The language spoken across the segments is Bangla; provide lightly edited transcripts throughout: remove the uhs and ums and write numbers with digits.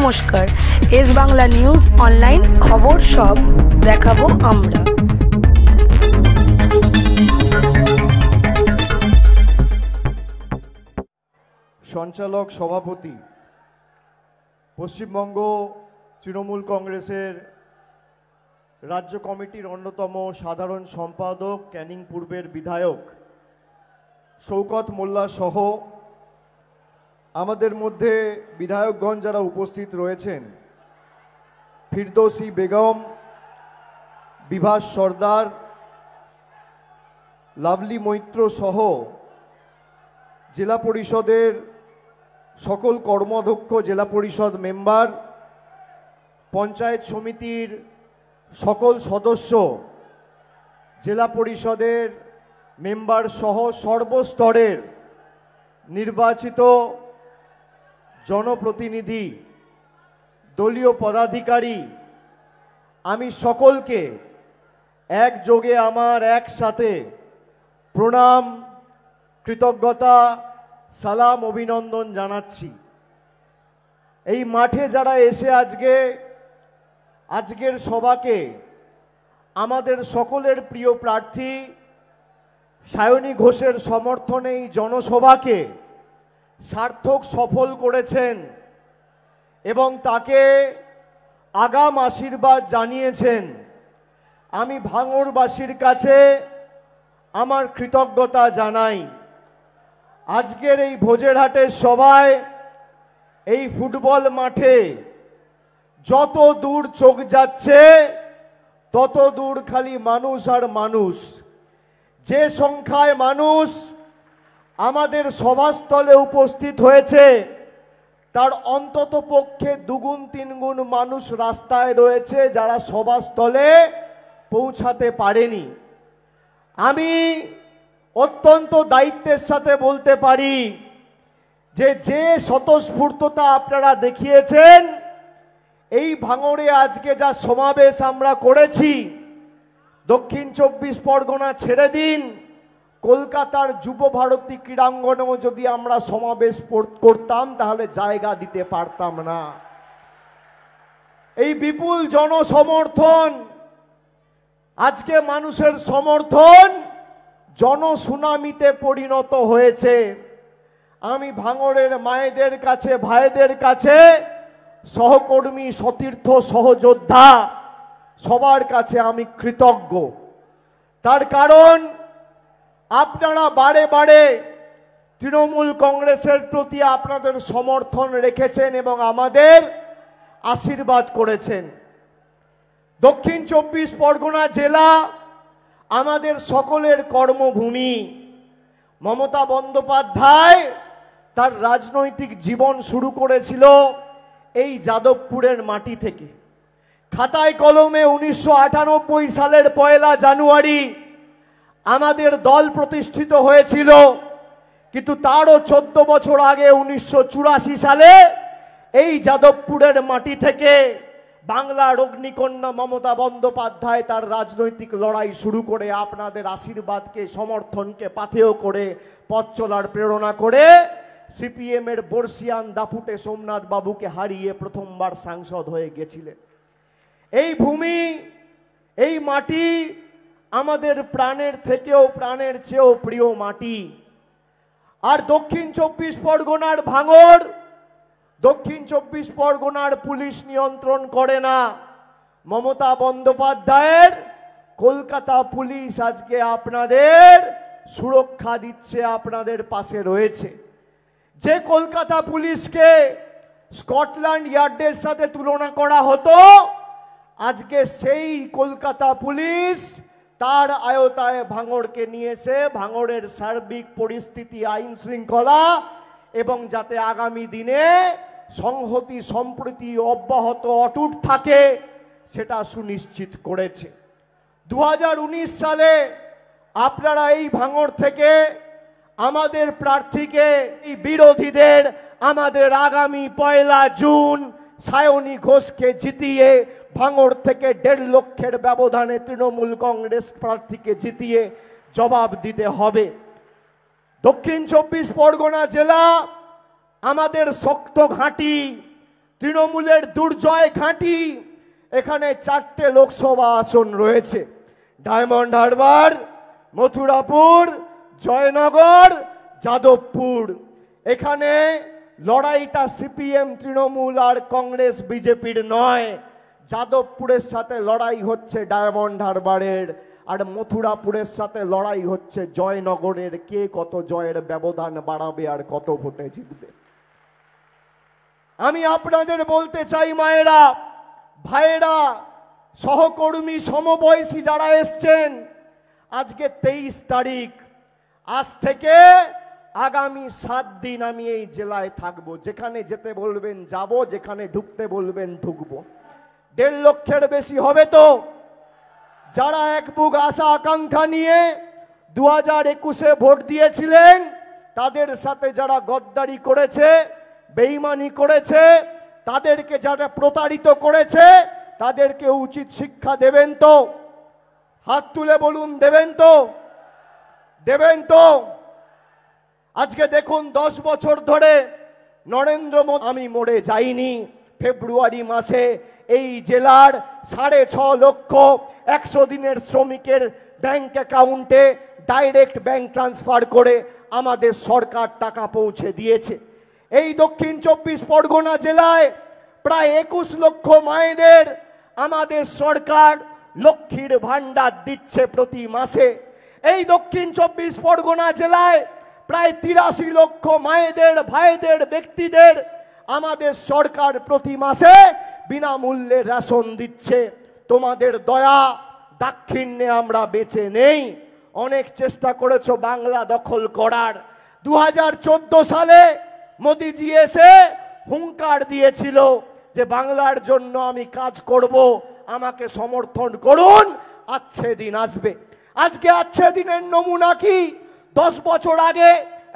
নমস্কার, এস বাংলা নিউজ অনলাইন খবর সব দেখাবো আমরা। সঞ্চালক সভাপতি, পশ্চিমবঙ্গ তৃণমূল কংগ্রেসের রাজ্য কমিটির অন্যতম সাধারণ সম্পাদক, ক্যানিং পূর্বের বিধায়ক শওকত মোল্লা সহ আমাদের মধ্যে বিধায়কগণ যারা উপস্থিত রয়েছেন, ফিরদৌসী বেগম, বিভাস সর্দার, লাভলি মৈত্র সহ জেলা পরিষদের সকল কর্মাধ্যক্ষ, জেলা পরিষদ মেম্বার, পঞ্চায়েত সমিতির সকল সদস্য, জেলা পরিষদের মেম্বার সহ সর্বস্তরের নির্বাচিত জনপ্রতিনিধি, দলীয় পদাধিকারী, আমি সকলকে একযোগে আমার একসাথে প্রণাম, কৃতজ্ঞতা, সালাম, অভিনন্দন জানাচ্ছি। এই মাঠে যারা এসে আজকের সভাকে আমাদের সকলের প্রিয় প্রার্থী সায়নী ঘোষের সমর্থনে এই জনসভাকে সার্থক সফল করেছেন এবং তাকে আগাম আশীর্বাদ জানিয়েছেন, আমি ভাঙড়বাসীর কাছে আমার কৃতজ্ঞতা জানাই। আজকের এই ভোজেরহাটের সভায় এই ফুটবল মাঠে যত দূর চোখ যাচ্ছে তত দূর খালি মানুষ আর মানুষ। যে সংখ্যায় মানুষ আমাদের সভাস্থলে উপস্থিত হয়েছে তার অন্তত পক্ষে দুগুণ তিনগুণ মানুষ রাস্তায় রয়েছে যারা সভাস্থলে পৌঁছাতে পারেনি। আমি অত্যন্ত দায়িত্বের সাথে বলতে পারি যে স্বতঃস্ফূর্ততা আপনারা দেখিয়েছেন, এই ভাঙড়ে আজকে যা সমাবেশ আমরা করেছি, দক্ষিণ 24 পরগনা ছেড়ে দিন, কলকাতার যুব ভারতী ক্রীড়াঙ্গনেও যদি আমরা সমাবেশ করতাম তাহলে জায়গা দিতে পারতাম না। এই বিপুল জনসমর্থন, আজকে মানুষের সমর্থন জনসুনামিতে পরিণত হয়েছে। আমি ভাঙড়ের মায়েদের কাছে, ভাইদের কাছে, সহকর্মী, সতীর্থ, সহযোদ্ধা সবার কাছে আমি কৃতজ্ঞ। তার কারণ আপনারা বারে বারে তৃণমূল কংগ্রেসের প্রতি আপনাদের সমর্থন রেখেছেন এবং আমাদের আশীর্বাদ করেছেন। দক্ষিণ 24 পরগনা জেলা আমাদের সকলের কর্মভূমি। মমতা বন্দ্যোপাধ্যায় তার রাজনৈতিক জীবন শুরু করেছিল এই যাদবপুরের মাটি থেকে। খাতায় কলমে 1998 সালের 1 জানুয়ারি আমাদের দল প্রতিষ্ঠিত হয়েছিল, কিন্তু তারও 14 বছর আগে 1984 সালে এই যাদবপুরের মাটি থেকে বাংলার অগ্নিকন্যা মমতা বন্দ্যোপাধ্যায় তার রাজনৈতিক লড়াই শুরু করে আপনাদের আশীর্বাদকে, সমর্থনকে পাথেয় করে, পথ চলার প্রেরণা করে সিপিএম এর বর্ষিয়ান দাপুটে সোমনাথ বাবুকে হারিয়ে প্রথমবার সাংসদ হয়ে গেছিলেন। এই ভূমি, এই মাটি আমাদের প্রাণের থেকেও, প্রাণের চেয়েও প্রিয় মাটি। আর দক্ষিণ 24 পরগনার ভাঙড়, দক্ষিণ 24 পরগনার পুলিশ নিয়ন্ত্রণ করে না, মমতা বন্দ্যোপাধ্যায়ের কলকাতা পুলিশ আজকে আপনাদের সুরক্ষা দিচ্ছে, আপনাদের পাশে রয়েছে। যে কলকাতা পুলিশকে স্কটল্যান্ড ইয়ার্ডের সাথে তুলনা করা হতো, আজকে সেই কলকাতা পুলিশ তার আয়তায় ভাঙড়কে নিয়ে এসে ভাঙড়ের সার্বিক পরিস্থিতি, আইন শৃঙ্খলা এবং যাতে আগামী দিনে সংহতি সম্প্রীতি অব্যাহত অটুট থাকে সেটা সুনিশ্চিত করেছে। 2019 সালে আপনারা এই ভাঙড় থেকে আমাদের প্রার্থীকে, এই বিরোধীদের, আমাদের আগামী 1 জুন সায়নী ঘোষকে জিতিয়ে ভাঙড় থেকে 1.5 লক্ষের ব্যবধানে তৃণমূল কংগ্রেস প্রার্থীকে জিতিয়ে জবাব দিতে হবে। দক্ষিণ 24 পরগনা জেলা আমাদের শক্ত ঘাঁটি, তৃণমূলের দুর্জয় ঘাঁটি। এখানে 4টে লোকসভা আসন রয়েছে, ডায়মন্ড হারবার, মথুরাপুর, জয়নগর, যাদবপুর। এখানে লড়াইটা সিপিএম, তৃণমূল আর কংগ্রেস বিজেপির নয়। যাদবপুরের সাথে লড়াই হচ্ছে ডায়মন্ড হারবারের, আর মথুরাপুরের সাথে লড়াই হচ্ছে জয়নগরের। কে কত জয়ের ব্যবধান বাড়াবে আর কত ভোটে জিতবে। আমি আপনাদের বলতে চাই, মায়েরা, ভাইয়েরা, সহকর্মী, সমবয়সী যারা এসছেন, আজকে 23 তারিখ, আজ থেকে আগামী 7 দিন আমি এই জেলায় থাকবো। যেখানে যেতে বলবেন যাব, যেখানে ঢুকতে বলবেন ঢুকবো। 1.5 লক্ষের বেশি হবে তো যারা এক বুক আশা আকাঙ্ক্ষা নিয়ে 2021-এ ভোট দিয়েছিলেন, তাদের সাথে যারা গদ্দারি করেছে, বেঈমানি করেছে, তাদেরকে যারা প্রতারিত করেছে, তাদেরকে উচিত শিক্ষা দেবেন তো? হাত তুলে বলুন, দেবেন তো? দেবেন তো? আজকে দেখুন, 10 বছর ধরে নরেন্দ্র মোদী, আমি মরে যাইনি। ফেব্রুয়ারি মাসে এই জেলার 6.5 লক্ষ 100 দিনের শ্রমিকের ব্যাংক অ্যাকাউন্টে ডাইরেক্ট ব্যাংক ট্রান্সফার করে আমাদের সরকার টাকা পৌঁছে দিয়েছে। এই দক্ষিণ 24 পরগনা জেলায় প্রায় 21 লক্ষ মায়েদের আমাদের সরকার লক্ষ্মীর ভান্ডার দিচ্ছে প্রতি মাসে। এই দক্ষিণ 24 পরগনা জেলায় প্রায় 83 লক্ষ মায়েদের, ভাইদের, ব্যক্তিদের আমাদের সরকার প্রতি মাসে বিনামূল্যে রেশন দিচ্ছে। তোমাদের দয়া দাক্ষিণ্যে আমরা বেঁচে নেই। অনেক চেষ্টা করেছো বাংলা দখল করার। 2014 সালে মোদিজি এসে হুঙ্কার দিয়েছিল যে বাংলার জন্য আমি কাজ করব, আমাকে সমর্থন করুন, আচ্ছে দিন আসবে। আজকে আচ্ছে দিনের নমুনা কি? 10 বছর আগে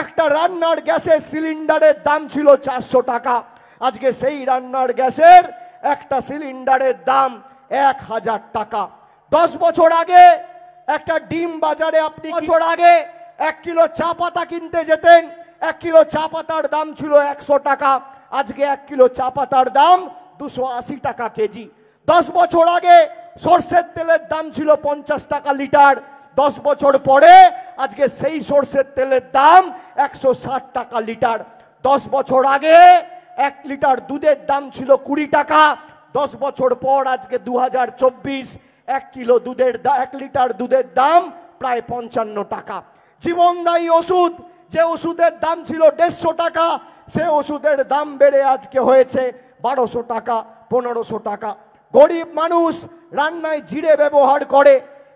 একটা রান্নার গ্যাসের সিলিন্ডারের দাম ছিল 400 টাকা। আজকে সেই রান্নার গ্যাসের একটা সিলিন্ডারের দাম 1000 টাকা। 10 বছর আগে একটা ডিম বাজারে, আপনি বছর আগে 1 কিলো চা পাতা কিনতে যেতেন, 1 কিলো চা পাতার দাম ছিল 100 টাকা। আজকে 1 কিলো চা পাতার দাম 280 টাকা কেজি। 10 বছর আগে সরষের তেলের দাম ছিল 50 টাকা লিটার। 10 বছর পরে আজকে সেই সরষের তেলের দাম 160 টাকা লিটার। 10 বছর আগে 1 লিটার দুধের দাম ছিল 20 টাকা। 10 বছর পর আজকে 2024, 1 কিলো দুধের 1 লিটার দুধের দাম প্রায় 55 টাকা। জীবনদায়ী ওষুধ, যে ওষুধের দাম ছিল 150 টাকা, সে ওষুধের দাম বেড়ে আজকে হয়েছে 1200 টাকা, 1500 টাকা। গরিব মানুষ রান্নায় জিরে ব্যবহার করে,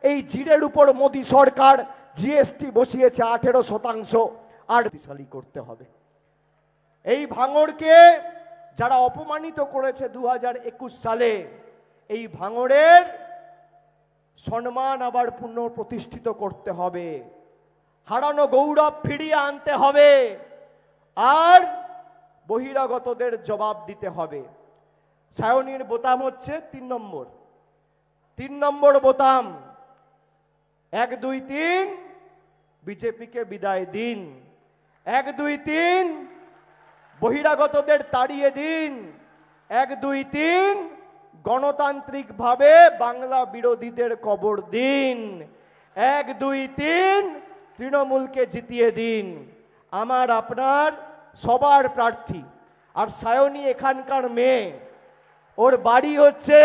এই জিরের উপর মোদী সরকার জিএসটি বসিয়েছে 18%। আর বিশালী করতে হবে। এই ভাঙড়কে যারা অপমানিত করেছে 2021 সালে, এই ভাঙড়ের সম্মান আবার পুনঃপ্রতিষ্ঠিত করতে হবে, হারানো গৌরব ফিরিয়ে আনতে হবে, আর বহিরাগতদের জবাব দিতে হবে। সায়নীর বোতাম হচ্ছে 3 নম্বর। 3 নম্বর বোতাম, 1, 2, 3 বিজেপিকে বিদায় দিন। 1, 2, 3 বহিরাগতদের তাড়িয়ে দিন। 1, 2, 3 গণতান্ত্রিকভাবে বাংলা বিরোধীদের কবর দিন। 1, 2, 3 তৃণমূলকে জিতিয়ে দিন। আমার আপনার সবার প্রার্থী। আর সায়নী এখানকার মেয়ে, ওর বাড়ি হচ্ছে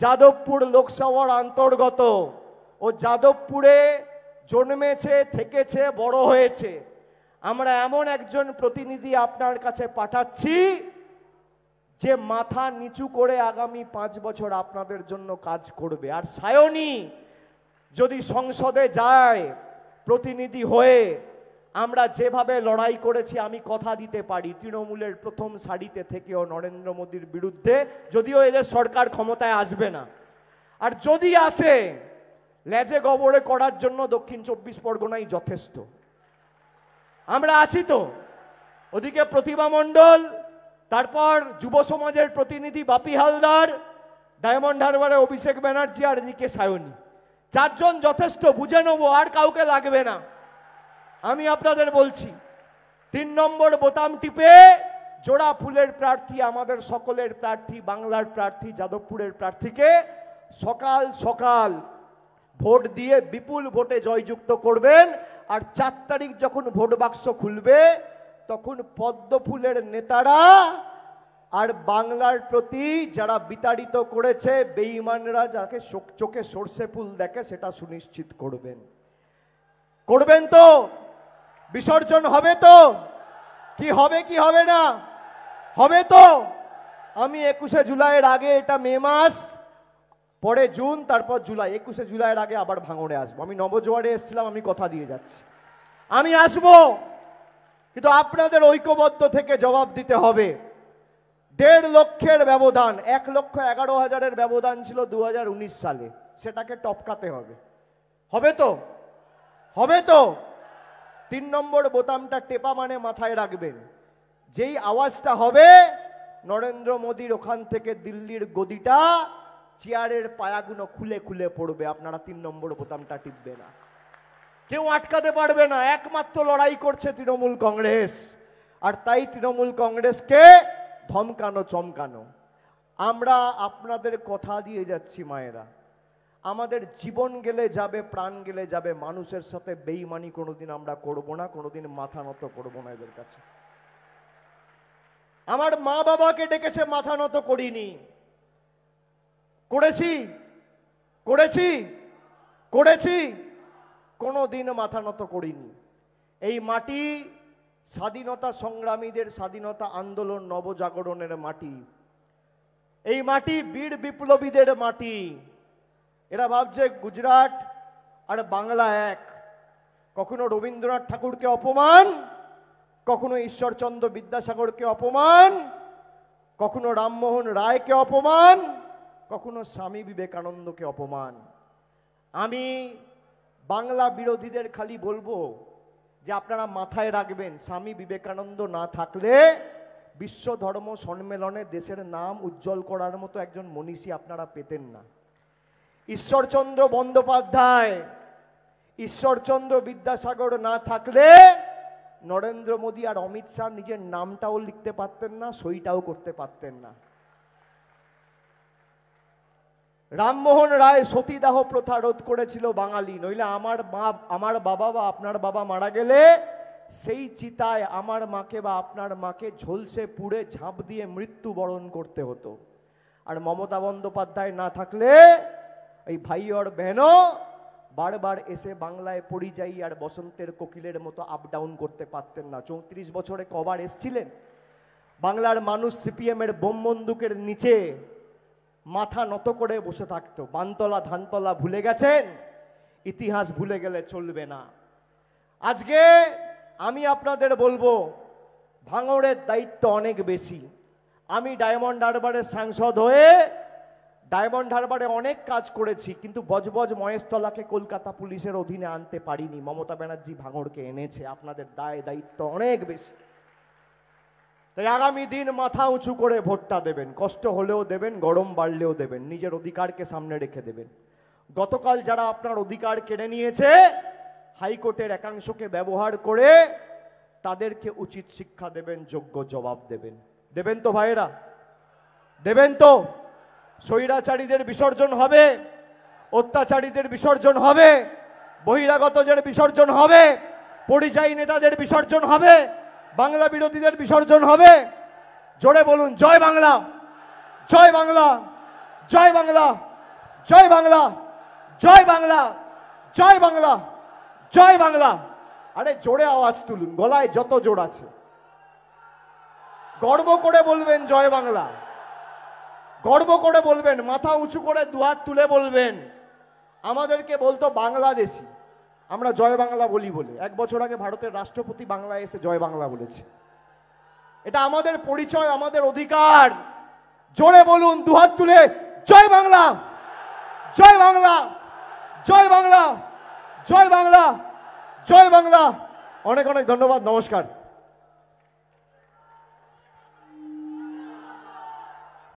যাদবপুর লোকসভার অন্তর্গত। ও যাদবপুরে জন্মেছে, থেকেছে, বড় হয়েছে। আমরা এমন একজন প্রতিনিধি আপনার কাছে পাঠাচ্ছি যে মাথা নিচু করে আগামী 5 বছর আপনাদের জন্য কাজ করবে। আর সায়নী যদি সংসদে যায় প্রতিনিধি হয়ে, আমরা যেভাবে লড়াই করেছি, আমি কথা দিতে পারি তৃণমূলের প্রথম সারিতে থেকেও নরেন্দ্র মোদীর বিরুদ্ধে, যদিও এদের সরকার ক্ষমতায় আসবে না, আর যদি আসে লেজে গবরে করার জন্য দক্ষিণ 24 পরগনাই যথেষ্ট। আমরা আছি তো। ওদিকে প্রতিভা মণ্ডল, তারপর যুব সমাজের প্রতিনিধি বাপি হালদার, ডায়মন্ড হারবারে অভিষেক ব্যানার্জি, আর এদিকে সায়নী। 4 জন যথেষ্ট, বুঝে নেবো, আর কাউকে লাগবে না। আমি আপনাদের বলছি, 3 নম্বর বোতাম টিপে জোড়া ফুলের প্রার্থী, আমাদের সকলের প্রার্থী, বাংলার প্রার্থী, যাদবপুরের প্রার্থীকে সকাল সকাল ভোট দিয়ে বিপুল ভোটে জয়যুক্ত করবেন। আর 4 তারিখ যখন ভোট বাক্স খুলবে তখন পদ্ম ফুলের নেতারা আর বাংলার প্রতি যারা বিতাড়িত করেছে বেঈমানরা, যাকে চোখে সর্ষে ফুল দেখে, সেটা সুনিশ্চিত করবেন। করবেন তো? বিসর্জন হবে তো? কি হবে কি হবে না? হবে তো? আমি 21শে জুলাইয়ের আগে, এটা মে মাস, পরে জুন, তারপর জুলাই, 21শে জুলাইয়ের আগে আবার ভাঙড়ে আসবো। আমি নবজোয়ারে এসেছিলাম, আমি কথা দিয়ে যাচ্ছি আমি আসবো, কিন্তু আপনাদের ঐক্যবদ্ধ থেকে জবাব দিতে হবে। 1.5 লক্ষের ব্যবধান, 1,11,000-এর ব্যবধান ছিল 2019 সালে, সেটাকে টপকাতে হবে। হবে তো? হবে তো? 3 নম্বর বোতামটা টেপা মানে মাথায় রাখবেন, যেই আওয়াজটা হবে নরেন্দ্র মোদীর ওখান থেকে দিল্লির গদিটা, চেয়ারের পায়াগুলো খুলে খুলে পড়বে। আপনারা 3 নম্বর বোতামটা টিপবে না, কেউ আটকাতে পারবে না। একমাত্র লড়াই করছে তৃণমূল কংগ্রেস, আর তাই তৃণমূল কংগ্রেসকে ধমকানো চমকানো। আমরা আপনাদের কথা দিয়ে যাচ্ছি মায়েরা, আমাদের জীবন গেলে যাবে, প্রাণ গেলে যাবে, মানুষের সাথে বেঈমানি কোনোদিন আমরা করব না, কোনোদিন মাথা নত করব না এদের কাছে। আমার মা বাবাকে ডেকেছে, মাথা নত করিনি। করেছি করেছি করেছি কোনোদিন মাথা নত করিনি। এই মাটি স্বাধীনতা সংগ্রামীদের, স্বাধীনতা আন্দোলন, নবজাগরণের মাটি। এই মাটি বীর বিপ্লবীদের মাটি। এরা ভাবছে গুজরাট আর বাংলা এক। কখনো রবীন্দ্রনাথ ঠাকুরকে অপমান, কখনো ঈশ্বরচন্দ্র বিদ্যাসাগরকে অপমান, কখনো রামমোহন রায়কে অপমান, কখনো স্বামী বিবেকানন্দকে অপমান। আমি বাংলা বিরোধীদের খালি বলবো যে আপনারা মাথায় রাখবেন, স্বামী বিবেকানন্দ না থাকলে বিশ্ব ধর্ম সম্মেলনে দেশের নাম উজ্জ্বল করার মতো একজন মনীষী আপনারা পেতেন না। ঈশ্বরচন্দ্র বন্দ্যোপাধ্যায়, ঈশ্বরচন্দ্র বিদ্যাসাগর না থাকলে নরেন্দ্র মোদী আর অমিত শাহ নিজের নামটাও লিখতে পারতেন না, সইটাও করতে পারতেন না। রামমোহন রায় সতীদাহ প্রথা রোধ করেছিল বাঙালি, নইলে আমার বাবা বা আপনার বাবা মারা গেলে সেই চিতায় আমার মাকে বা আপনার মাকে ঝলসে পুড়ে ঝাঁপ দিয়ে মৃত্যুবরণ করতে হতো। আর মমতা বন্দ্যোপাধ্যায় না থাকলে এই ভাই আর বেহনো বারবার এসে বাংলায় পরিযায়ী আর বসন্তের কোকিলের মতো আপ ডাউন করতে পারতেন না। 34 বছরে কবার এসছিলেন? বাংলার মানুষ সিপিএম এর বোম বন্দুকের নিচে মাথা নত করে বসে থাকতো। বানতলা ধানতলা ভুলে গেছেন, ইতিহাস ভুলে গেলে চলবে না। আজকে আমি আপনাদের বলবো, ভাঙড়ের দায়িত্ব অনেক বেশি। আমি ডায়মন্ড হারবারের সাংসদ হয়ে ডায়মন্ড হারবারে অনেক কাজ করেছি, কিন্তু বজবজ মহেশতলাকে কলকাতা পুলিশের অধীনে আনতে পারিনি। মমতা ব্যানার্জি ভাঙড়কে এনেছে। আপনাদের দায়িত্ব অনেক বেশি। তাই আগামী দিন মাথা উঁচু করে ভোটটা দেবেন, কষ্ট হলেও দেবেন, গরম বাড়লেও দেবেন, নিজের অধিকারকে সামনে রেখে দেবেন। গতকাল যারা আপনার অধিকার কেড়ে নিয়েছে, হাইকোর্টের একাংশকে ব্যবহার করে তাদেরকে উচিত শিক্ষা দেবেন, যোগ্য জবাব দেবেন। দেবেন তো ভাইয়েরা? দেবেন তো? স্বৈরাচারীদের বিসর্জন হবে, অত্যাচারীদের বিসর্জন হবে, বহিরাগতদের বিসর্জন হবে, পরিযায়ী নেতাদের বিসর্জন হবে, বাংলা বিরোধীদের বিসর্জন হবে। জোরে বলুন জয় বাংলা, জয় বাংলা, জয় বাংলা, জয় বাংলা, জয় বাংলা, জয় বাংলা, জয় বাংলা। আরে জোরে আওয়াজ তুলুন, গলায় যত জোর আছে। গর্ব করে বলবেন জয় বাংলা, গর্ব করে বলবেন, মাথা উঁচু করে দুহাত তুলে বলবেন। আমাদেরকে বলতো বাংলাদেশি, আমরা জয় বাংলা বলি বলে। 1 বছর আগে ভারতের রাষ্ট্রপতি বাংলায় এসে জয় বাংলা বলেছে। এটা আমাদের পরিচয়, আমাদের অধিকার। জোরে বলুন দুহাত তুলে জয় বাংলা, জয় বাংলা, জয় বাংলা, জয় বাংলা, জয় বাংলা। অনেক অনেক ধন্যবাদ, নমস্কার।